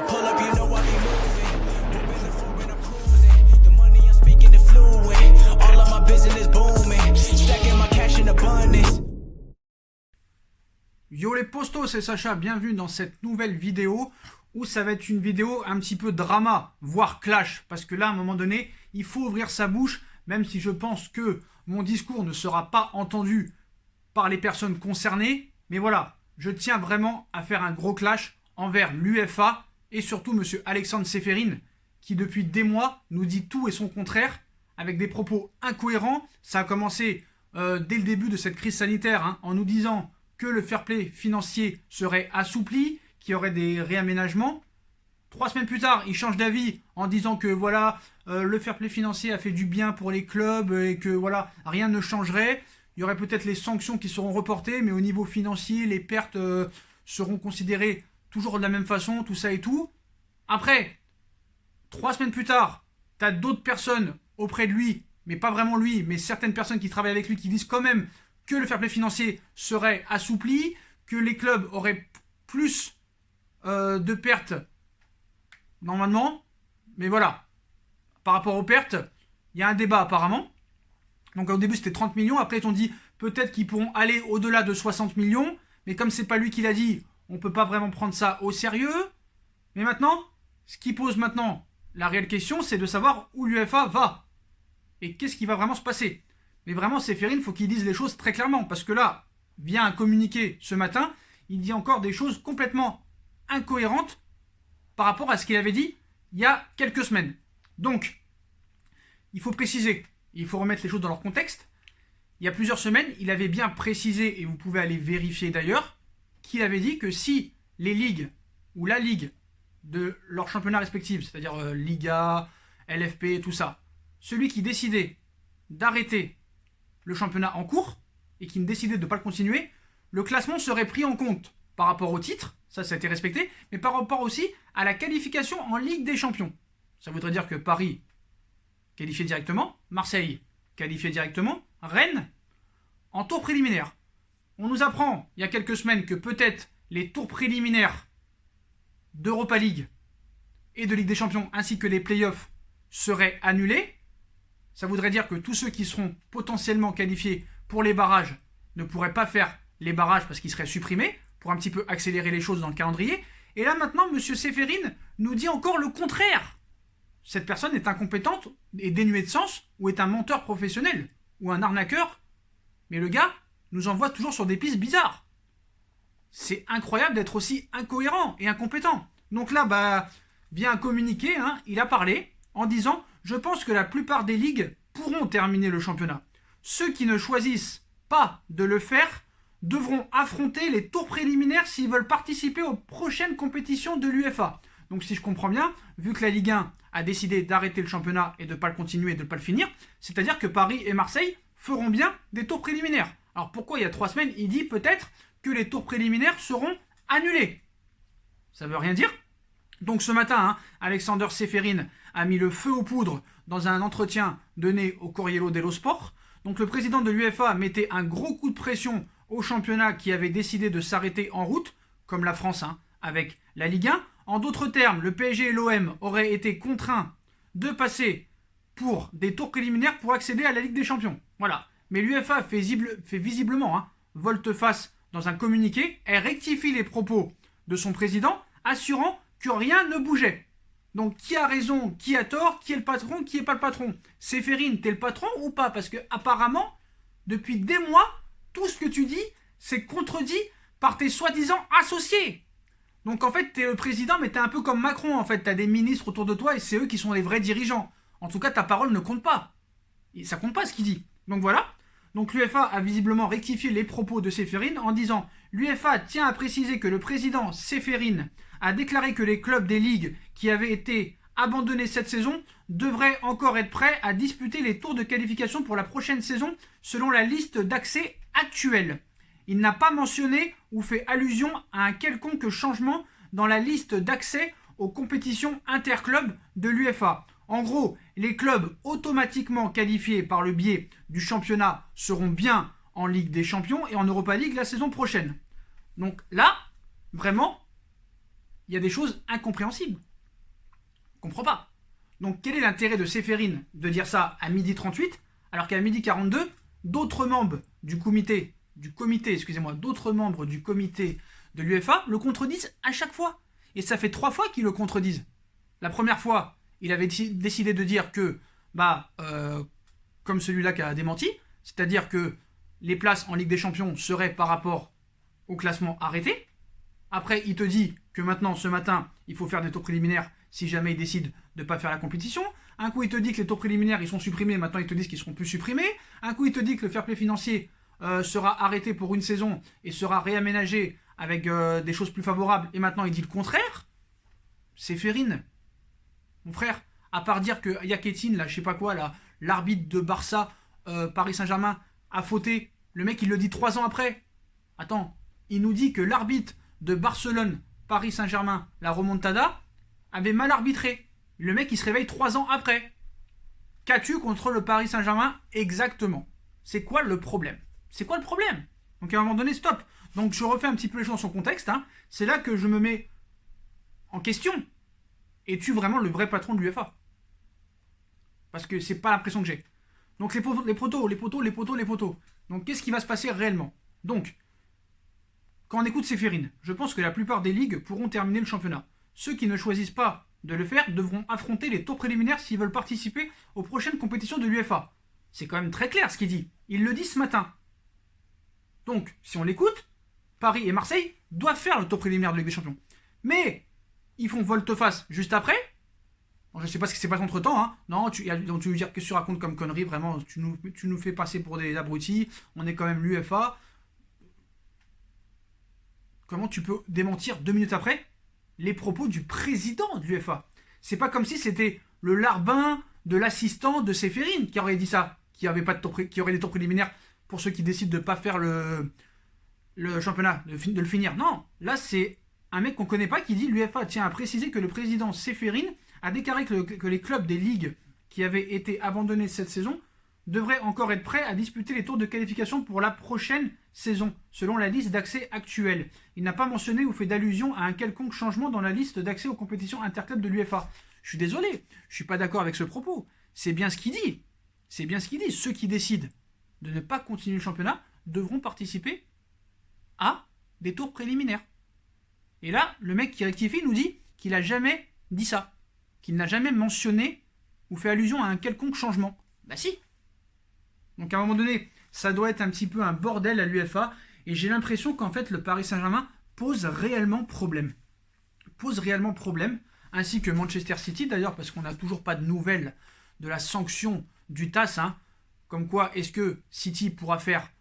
I pull up, you know I be moving. Moving the floor and I'm cruising. The money I'm speaking is fluent. All of my business booming. Stacking my cash in abundance. Yo les postos, c'est Sacha, bienvenue dans cette nouvelle vidéo où ça va être une vidéo un petit peu drama, voire clash, parce que là, à un moment donné, il faut ouvrir sa bouche, même si je pense que mon discours ne sera pas entendu par les personnes concernées, mais voilà, je tiens vraiment à faire un gros clash envers l'UEFA et surtout monsieur Alexandre Ceferin, qui depuis des mois nous dit tout et son contraire, avec des propos incohérents. Ça a commencé dès le début de cette crise sanitaire, en nous disant que le fair play financier serait assoupli, qu'il y aurait des réaménagements. 3 semaines plus tard, il change d'avis en disant que voilà, le fair play financier a fait du bien pour les clubs et que voilà, rien ne changerait. Il y aurait peut-être les sanctions qui seront reportées, mais au niveau financier, les pertes seront considérées toujours de la même façon, tout ça et tout. Après, 3 semaines plus tard, tu as d'autres personnes auprès de lui, mais pas vraiment lui, mais certaines personnes qui travaillent avec lui qui disent quand même que le fair play financier serait assoupli, que les clubs auraient plus de pertes normalement. Mais voilà, par rapport aux pertes, il y a un débat apparemment. Donc au début c'était 30 millions, après ils ont dit peut-être qu'ils pourront aller au-delà de 60 millions, mais comme c'est pas lui qui l'a dit, on peut pas vraiment prendre ça au sérieux. Mais maintenant, ce qui pose maintenant la réelle question, c'est de savoir où l'UEFA va. Et qu'est-ce qui va vraiment se passer. Mais vraiment, Ceferin, il faut qu'il dise les choses très clairement, parce que là, via un communiqué ce matin, il dit encore des choses complètement incohérentes par rapport à ce qu'il avait dit il y a quelques semaines. Donc, il faut préciser, il faut remettre les choses dans leur contexte. Il y a plusieurs semaines, il avait bien précisé, et vous pouvez aller vérifier d'ailleurs, qu'il avait dit que si les ligues, ou la ligue de leurs championnats respectifs, c'est-à-dire Liga, LFP, tout ça, celui qui décidait d'arrêter le championnat en cours, et qui ne décidait de ne pas le continuer, le classement serait pris en compte par rapport au titre, ça a été respecté, mais par rapport aussi à la qualification en Ligue des Champions. Ça voudrait dire que Paris qualifié directement, Marseille qualifié directement, Rennes en tour préliminaire. On nous apprend il y a quelques semaines que peut-être les tours préliminaires d'Europa League et de Ligue des Champions ainsi que les playoffs seraient annulés. Ça voudrait dire que tous ceux qui seront potentiellement qualifiés pour les barrages ne pourraient pas faire les barrages parce qu'ils seraient supprimés pour un petit peu accélérer les choses dans le calendrier. Et là maintenant, M. Ceferin nous dit encore le contraire. Cette personne est incompétente et dénuée de sens, ou est un menteur professionnel, ou un arnaqueur. Mais le gars nous envoie toujours sur des pistes bizarres. C'est incroyable d'être aussi incohérent et incompétent. Donc là, via un communiqué, il a parlé en disant « Je pense que la plupart des ligues pourront terminer le championnat. Ceux qui ne choisissent pas de le faire devront affronter les tours préliminaires s'ils veulent participer aux prochaines compétitions de l'UEFA. » Donc si je comprends bien, vu que la Ligue 1 a décidé d'arrêter le championnat et de ne pas le continuer et de ne pas le finir, c'est-à-dire que Paris et Marseille feront bien des tours préliminaires. Alors pourquoi il y a 3 semaines, il dit peut-être que les tours préliminaires seront annulés? Ça veut rien dire. Donc ce matin, Alexander Ceferin a mis le feu aux poudres dans un entretien donné au Corriere dello Sport. Donc le président de l'UEFA mettait un gros coup de pression au championnat qui avait décidé de s'arrêter en route, comme la France avec la Ligue 1. En d'autres termes, le PSG et l'OM auraient été contraints de passer pour des tours préliminaires pour accéder à la Ligue des Champions. Voilà. Mais l'UEFA fait visiblement volte-face dans un communiqué. Elle rectifie les propos de son président, assurant que rien ne bougeait. Donc qui a raison, qui a tort, qui est le patron, qui n'est pas le patron? Ceferin, t'es le patron ou pas? Parce que apparemment, depuis des mois, tout ce que tu dis, c'est contredit par tes soi-disant associés. Donc en fait, t'es le président, mais t'es un peu comme Macron, en fait. T'as des ministres autour de toi et c'est eux qui sont les vrais dirigeants. En tout cas, ta parole ne compte pas. Et ça compte pas ce qu'il dit. Donc voilà. Donc l'UEFA a visiblement rectifié les propos de Ceferin en disant « L'UEFA tient à préciser que le président Ceferin a déclaré que les clubs des ligues qui avaient été abandonnés cette saison devraient encore être prêts à disputer les tours de qualification pour la prochaine saison selon la liste d'accès actuelle. Il n'a pas mentionné ou fait allusion à un quelconque changement dans la liste d'accès aux compétitions interclubs de l'UEFA. En gros, les clubs automatiquement qualifiés par le biais du championnat seront bien en Ligue des Champions et en Europa League la saison prochaine. Donc là, vraiment, il y a des choses incompréhensibles. Je comprends pas. Donc quel est l'intérêt de Ceferin de dire ça à 12h38 alors qu'à 12h42, d'autres membres du comité, d'autres membres du comité de l'UEFA le contredisent à chaque fois. Et ça fait 3 fois qu'ils le contredisent. La première fois, il avait décidé de dire que, comme celui-là qui a démenti, c'est-à-dire que les places en Ligue des Champions seraient par rapport au classement arrêté. Après, il te dit que maintenant, ce matin, il faut faire des tours préliminaires si jamais il décide de ne pas faire la compétition. Un coup, il te dit que les tours préliminaires, ils sont supprimés. Maintenant, ils te disent qu'ils ne seront plus supprimés. Un coup, il te dit que le fair play financier sera arrêté pour une saison et sera réaménagé avec des choses plus favorables. Et maintenant, il dit le contraire. Ceferin, mon frère, à part dire que Yaketin, là, je sais pas quoi, là, l'arbitre de Barça, Paris Saint-Germain, a fauté. Le mec, il le dit 3 ans après. Attends, il nous dit que l'arbitre de Barcelone, Paris Saint-Germain, la remontada, avait mal arbitré. Le mec, il se réveille 3 ans après. Qu'as-tu contre le Paris Saint-Germain exactement? C'est quoi le problème? C'est quoi le problème? Donc à un moment donné, stop. Donc je refais un petit peu les choses dans son contexte. Hein. C'est là que je me mets en question. Es-tu vraiment le vrai patron de l'UEFA? Parce que c'est pas l'impression que j'ai. Donc les poteaux. Donc qu'est-ce qui va se passer réellement? Donc, quand on écoute Ceferin, je pense que la plupart des ligues pourront terminer le championnat. Ceux qui ne choisissent pas de le faire devront affronter les tours préliminaires s'ils veulent participer aux prochaines compétitions de l'UEFA. C'est quand même très clair ce qu'il dit. Il le dit ce matin. Donc, si on l'écoute, Paris et Marseille doivent faire le tour préliminaire de Ligue des Champions. Mais, ils font volte-face juste après. Bon, je ne sais pas ce qui s'est passé entre temps. Hein. Non, tu veux dire que tu racontes comme connerie, vraiment, tu nous fais passer pour des abrutis. On est quand même l'UEFA. Comment tu peux démentir 2 minutes après les propos du président de l'UEFA? C'est pas comme si c'était le larbin de l'assistant de Ceferin qui aurait dit ça, qui aurait des tours préliminaires pour ceux qui décident de ne pas faire le championnat, de le finir. Non, là c'est un mec qu'on connaît pas qui dit l'UEFA tient à préciser que le président Ceferin a déclaré que les clubs des ligues qui avaient été abandonnés cette saison devraient encore être prêts à disputer les tours de qualification pour la prochaine saison, selon la liste d'accès actuelle. Il n'a pas mentionné ou fait d'allusion à un quelconque changement dans la liste d'accès aux compétitions interclubs de l'UEFA. Je suis désolé, je suis pas d'accord avec ce propos. C'est bien ce qu'il dit. C'est bien ce qu'il dit. Ceux qui décident de ne pas continuer le championnat devront participer à des tours préliminaires. Et là, le mec qui rectifie nous dit qu'il n'a jamais dit ça. Qu'il n'a jamais mentionné ou fait allusion à un quelconque changement. Bah si. Donc à un moment donné, ça doit être un petit peu un bordel à l'UEFA. Et j'ai l'impression qu'en fait, le Paris Saint-Germain pose réellement problème. Ainsi que Manchester City d'ailleurs, parce qu'on n'a toujours pas de nouvelles de la sanction du TAS. Hein. Comme quoi, est-ce que City pourra faire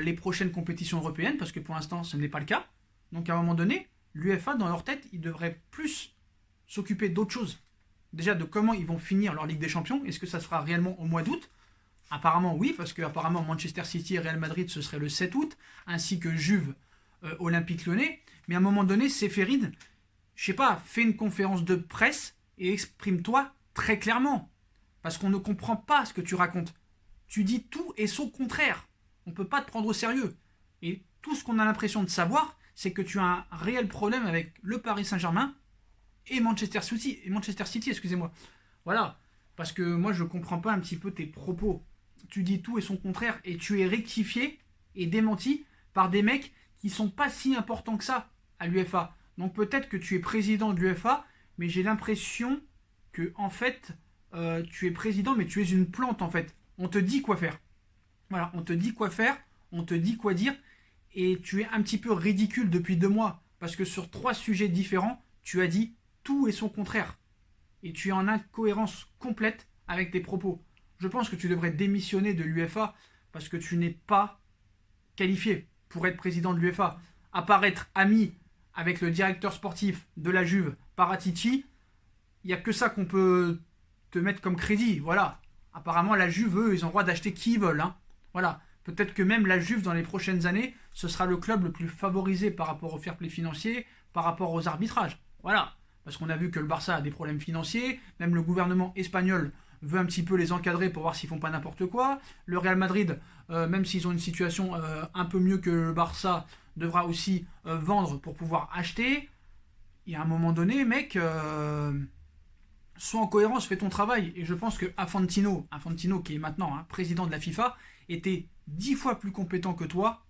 les prochaines compétitions européennes? Parce que pour l'instant, ce n'est pas le cas. Donc à un moment donné, l'UEFA, dans leur tête, ils devraient plus s'occuper d'autres choses. Déjà de comment ils vont finir leur Ligue des Champions. Est-ce que ça se fera réellement au mois d'août? Apparemment oui, parce que apparemment Manchester City et Real Madrid ce serait le 7 août, ainsi que Juve, Olympique Lyonnais. Mais à un moment donné, Ceferin, je sais pas, fais une conférence de presse et exprime-toi très clairement. Parce qu'on ne comprend pas ce que tu racontes. Tu dis tout et son contraire. On ne peut pas te prendre au sérieux. Et tout ce qu'on a l'impression de savoir, c'est que tu as un réel problème avec le Paris Saint-Germain et Manchester City, excusez-moi. Voilà. Parce que moi, je ne comprends pas un petit peu tes propos. Tu dis tout et son contraire et tu es rectifié et démenti par des mecs qui sont pas si importants que ça à l'UEFA. Donc peut-être que tu es président de l'UEFA, mais j'ai l'impression que en fait, tu es président, mais tu es une plante en fait. On te dit quoi faire. Voilà, on te dit quoi faire, on te dit quoi dire, et tu es un petit peu ridicule depuis 2 mois, parce que sur 3 sujets différents, tu as dit tout et son contraire. Et tu es en incohérence complète avec tes propos. Je pense que tu devrais démissionner de l'UEFA parce que tu n'es pas qualifié pour être président de l'UEFA. À part être ami avec le directeur sportif de la Juve, Paratici, il n'y a que ça qu'on peut te mettre comme crédit. Voilà. Apparemment, la Juve, eux, ils ont le droit d'acheter qui ils veulent. Hein. Voilà. Peut-être que même la Juve, dans les prochaines années, ce sera le club le plus favorisé par rapport au fair play financier, par rapport aux arbitrages. Voilà. Parce qu'on a vu que le Barça a des problèmes financiers, même le gouvernement espagnol veut un petit peu les encadrer pour voir s'ils font pas n'importe quoi. Le Real Madrid, même s'ils ont une situation un peu mieux que le Barça, devra aussi vendre pour pouvoir acheter. Et à un moment donné, mec, sois en cohérence, fais ton travail. Et je pense que Infantino qui est maintenant président de la FIFA, était 10 fois plus compétent que toi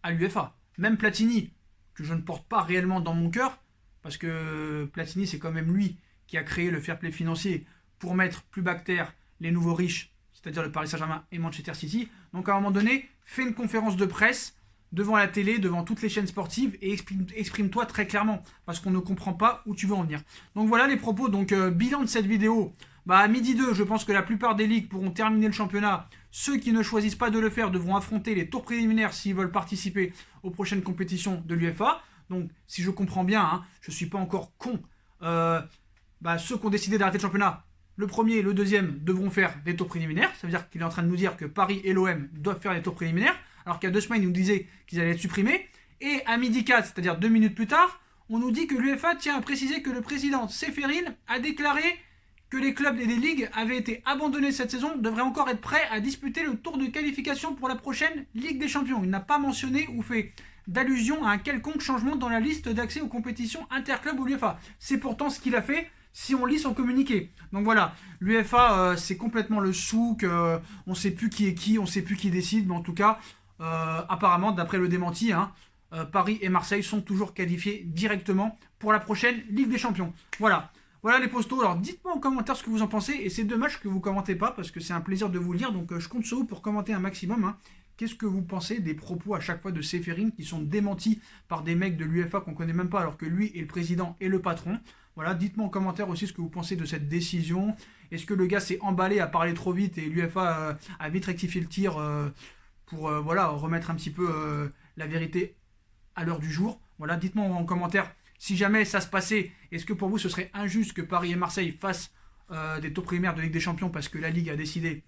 à l'UEFA. Même Platini, que je ne porte pas réellement dans mon cœur, parce que Platini, c'est quand même lui qui a créé le fair play financier pour mettre plus bas que terre les nouveaux riches, c'est-à-dire le Paris Saint-Germain et Manchester City. Donc à un moment donné, fais une conférence de presse devant la télé, devant toutes les chaînes sportives et exprime-toi très clairement, parce qu'on ne comprend pas où tu veux en venir. Donc voilà les propos. Donc bilan de cette vidéo. À midi 2, je pense que la plupart des ligues pourront terminer le championnat. Ceux qui ne choisissent pas de le faire devront affronter les tours préliminaires s'ils veulent participer aux prochaines compétitions de l'UEFA. Donc, si je comprends bien, je ne suis pas encore con. Ceux qui ont décidé d'arrêter le championnat, le premier et le deuxième devront faire des tours préliminaires. Ça veut dire qu'il est en train de nous dire que Paris et l'OM doivent faire les tours préliminaires, alors qu'il y a 2 semaines, il nous disait qu'ils allaient être supprimés. Et à midi 4, c'est-à-dire 2 minutes plus tard, on nous dit que l'UEFA tient à préciser que le président Ceferin a déclaré que les clubs et les ligues avaient été abandonnés cette saison, devraient encore être prêts à disputer le tour de qualification pour la prochaine Ligue des Champions. Il n'a pas mentionné ou fait d'allusion à un quelconque changement dans la liste d'accès aux compétitions interclubs ou l'UEFA. C'est pourtant ce qu'il a fait si on lit son communiqué. Donc voilà, l'UEFA, c'est complètement le souk, on ne sait plus qui est qui, on ne sait plus qui décide, mais en tout cas, apparemment, d'après le démenti, Paris et Marseille sont toujours qualifiés directement pour la prochaine Ligue des Champions. Voilà les postos. Alors dites-moi en commentaire ce que vous en pensez. Et c'est dommage que vous ne commentez pas parce que c'est un plaisir de vous lire. Donc je compte sur vous pour commenter un maximum. Qu'est-ce que vous pensez des propos à chaque fois de Ceferin qui sont démentis par des mecs de l'UEFA qu'on ne connaît même pas alors que lui est le président et le patron. Voilà, dites-moi en commentaire aussi ce que vous pensez de cette décision. Est-ce que le gars s'est emballé à parler trop vite et l'UEFA a vite rectifié le tir pour remettre un petit peu la vérité à l'heure du jour. Voilà, dites-moi en commentaire si jamais ça se passait, est-ce que pour vous ce serait injuste que Paris et Marseille fassent des tours primaires de Ligue des Champions parce que la Ligue a décidé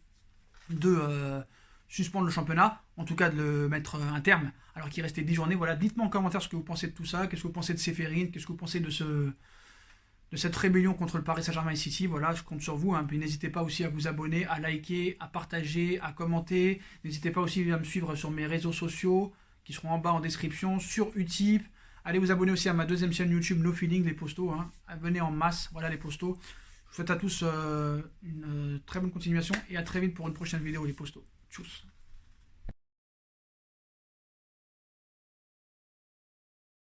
de suspendre le championnat, en tout cas de le mettre un terme alors qu'il restait 10 journées. Voilà, dites-moi en commentaire ce que vous pensez de tout ça, qu'est-ce que vous pensez de Ceferin, qu'est-ce que vous pensez de cette rébellion contre le Paris Saint-Germain et City. Voilà, je compte sur vous. Puis n'hésitez pas aussi à vous abonner, à liker, à partager, à commenter. N'hésitez pas aussi à me suivre sur mes réseaux sociaux qui seront en bas en description, sur Utip. Allez vous abonner aussi à ma deuxième chaîne YouTube, No Feeling, les postos. Venez en masse, voilà les postos. Je vous souhaite à tous une très bonne continuation et à très vite pour une prochaine vidéo, les postos. Tchuss.